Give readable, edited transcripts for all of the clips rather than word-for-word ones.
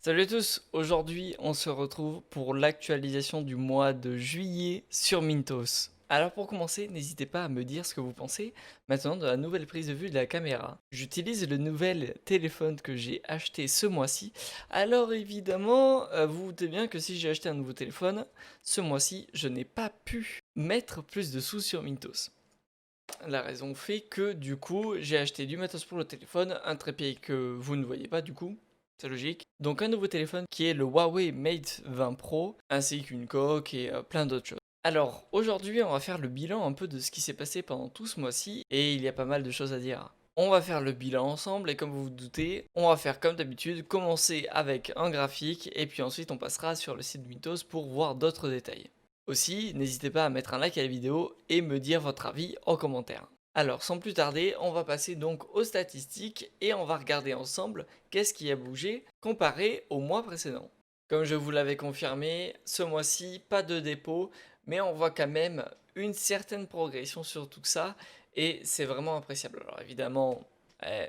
Salut à tous, aujourd'hui on se retrouve pour l'actualisation du mois de juillet sur Mintos. Alors pour commencer, n'hésitez pas à me dire ce que vous pensez maintenant de la nouvelle prise de vue de la caméra. J'utilise le nouvel téléphone que j'ai acheté ce mois-ci. Alors évidemment, vous vous doutez bien que si j'ai acheté un nouveau téléphone, ce mois-ci je n'ai pas pu mettre plus de sous sur Mintos. La raison fait que du coup j'ai acheté du matos pour le téléphone, un trépied que vous ne voyez pas du coup, c'est logique. Donc un nouveau téléphone qui est le Huawei Mate 20 Pro, ainsi qu'une coque et plein d'autres choses. Alors aujourd'hui on va faire le bilan un peu de ce qui s'est passé pendant tout ce mois-ci, et il y a pas mal de choses à dire. On va faire le bilan ensemble et comme vous vous doutez, on va faire comme d'habitude, commencer avec un graphique et puis ensuite on passera sur le site de Mintos pour voir d'autres détails. Aussi, n'hésitez pas à mettre un like à la vidéo et me dire votre avis en commentaire. Alors, sans plus tarder, on va passer donc aux statistiques et on va regarder ensemble qu'est-ce qui a bougé comparé au mois précédent. Comme je vous l'avais confirmé, ce mois-ci, pas de dépôt, mais on voit quand même une certaine progression sur tout ça et c'est vraiment appréciable. Alors évidemment, eh,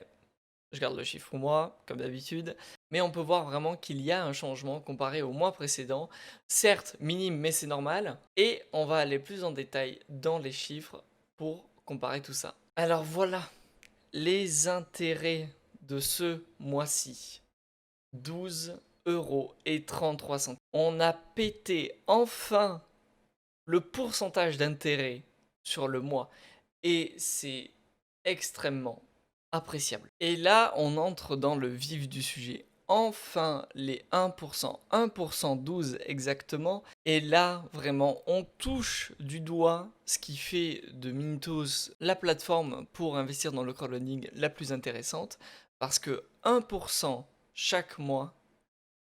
je garde le chiffre au mois, comme d'habitude, mais on peut voir vraiment qu'il y a un changement comparé au mois précédent, certes minime mais c'est normal, et on va aller plus en détail dans les chiffres pour comparer tout ça. Alors voilà, les intérêts de ce mois-ci, 12,33 €. On a pété enfin le pourcentage d'intérêt sur le mois, et c'est extrêmement appréciable. Et là, on entre dans le vif du sujet. Enfin, les 1%, 1% 12 exactement. Et là, vraiment, on touche du doigt ce qui fait de Mintos la plateforme pour investir dans le crowdfunding la plus intéressante. Parce que 1% chaque mois,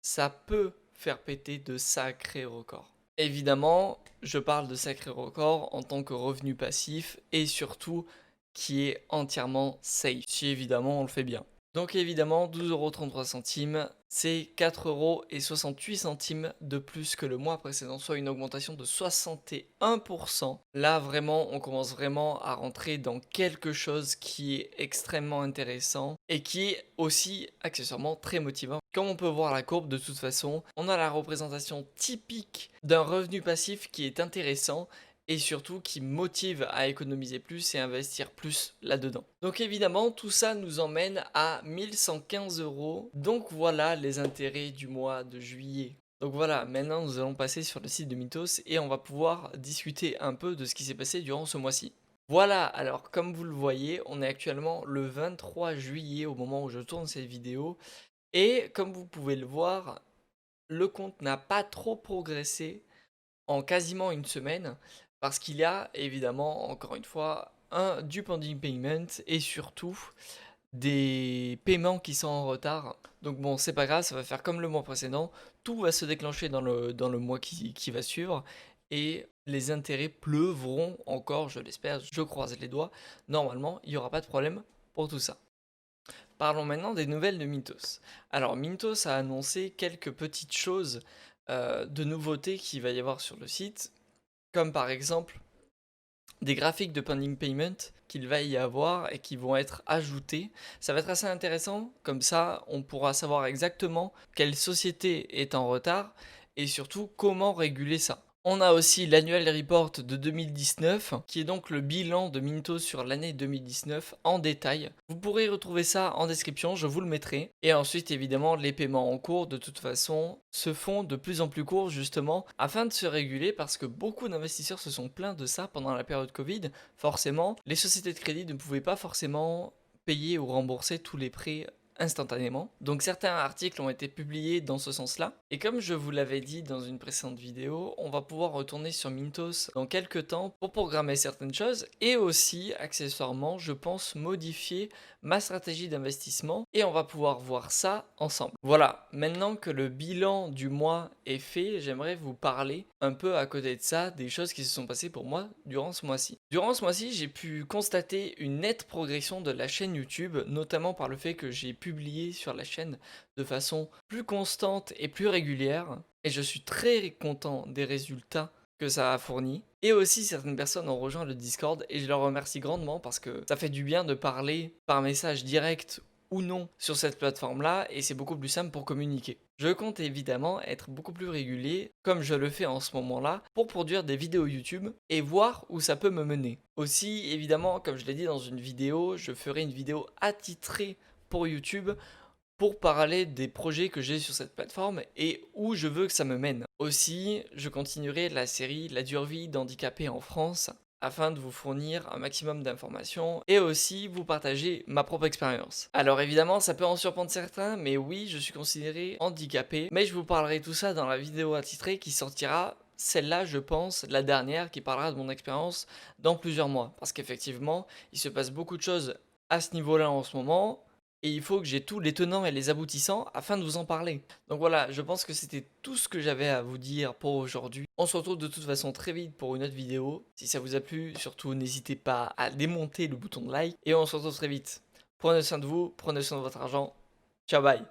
ça peut faire péter de sacrés records. Évidemment, je parle de sacrés records en tant que revenu passif et surtout qui est entièrement safe, si évidemment on le fait bien. Donc évidemment, 12,33 €, c'est 4,68 € de plus que le mois précédent, soit une augmentation de 61%. Là, vraiment, on commence vraiment à rentrer dans quelque chose qui est extrêmement intéressant et qui est aussi accessoirement très motivant. Comme on peut voir la courbe, de toute façon, on a la représentation typique d'un revenu passif qui est intéressant et surtout qui motive à économiser plus et investir plus là-dedans. Donc évidemment, tout ça nous emmène à 1115 €. Donc voilà les intérêts du mois de juillet. Donc voilà, maintenant nous allons passer sur le site de Mintos et on va pouvoir discuter un peu de ce qui s'est passé durant ce mois-ci. Voilà, alors comme vous le voyez, on est actuellement le 23 juillet au moment où je tourne cette vidéo. Et comme vous pouvez le voir, le compte n'a pas trop progressé en quasiment une semaine parce qu'il y a évidemment, encore une fois, du pending payment et surtout des paiements qui sont en retard. Donc bon, c'est pas grave, ça va faire comme le mois précédent. Tout va se déclencher dans le mois qui va suivre et les intérêts pleuvront encore, je l'espère, je croise les doigts. Normalement, il n'y aura pas de problème pour tout ça. Parlons maintenant des nouvelles de Mintos. Alors Mintos a annoncé quelques petites choses de nouveautés qu'il va y avoir sur le site, comme par exemple des graphiques de pending payment qu'il va y avoir et qui vont être ajoutés. Ça va être assez intéressant, comme ça on pourra savoir exactement quelle société est en retard et surtout comment réguler ça. On a aussi l'annual report de 2019, qui est donc le bilan de Mintos sur l'année 2019 en détail. Vous pourrez retrouver ça en description, je vous le mettrai. Et ensuite, évidemment, les paiements en cours, de toute façon, se font de plus en plus courts, justement, afin de se réguler, parce que beaucoup d'investisseurs se sont plaints de ça pendant la période Covid. Forcément, les sociétés de crédit ne pouvaient pas forcément payer ou rembourser tous les prêts instantanément. Donc certains articles ont été publiés dans ce sens-là. Et comme je vous l'avais dit dans une précédente vidéo, on va pouvoir retourner sur Mintos dans quelques temps pour programmer certaines choses et aussi, accessoirement, je pense modifier ma stratégie d'investissement et on va pouvoir voir ça ensemble. Voilà, maintenant que le bilan du mois est fait, j'aimerais vous parler un peu à côté de ça des choses qui se sont passées pour moi durant ce mois-ci. Durant ce mois-ci, j'ai pu constater une nette progression de la chaîne YouTube, notamment par le fait que j'ai publié sur la chaîne de façon plus constante et plus régulière. Et je suis très content des résultats que ça a fourni. Et aussi, certaines personnes ont rejoint le Discord et je leur remercie grandement parce que ça fait du bien de parler par message direct ou non sur cette plateforme-là et c'est beaucoup plus simple pour communiquer. Je compte évidemment être beaucoup plus régulier, comme je le fais en ce moment-là, pour produire des vidéos YouTube et voir où ça peut me mener. Aussi, évidemment, comme je l'ai dit dans une vidéo, je ferai une vidéo attitrée pour YouTube pour parler des projets que j'ai sur cette plateforme et où je veux que ça me mène. Aussi, je continuerai la série La dure vie d'handicapés en France afin de vous fournir un maximum d'informations et aussi vous partager ma propre expérience. Alors évidemment, ça peut en surprendre certains, mais oui, je suis considéré handicapé, mais je vous parlerai tout ça dans la vidéo attitrée qui sortira, celle-là, je pense, la dernière qui parlera de mon expérience dans plusieurs mois. Parce qu'effectivement, il se passe beaucoup de choses à ce niveau-là en ce moment, et il faut que j'ai tous les tenants et les aboutissants afin de vous en parler. Donc voilà, je pense que c'était tout ce que j'avais à vous dire pour aujourd'hui. On se retrouve de toute façon très vite pour une autre vidéo. Si ça vous a plu, surtout n'hésitez pas à démonter le bouton de like. Et on se retrouve très vite. Prenez soin de vous, prenez soin de votre argent. Ciao, bye.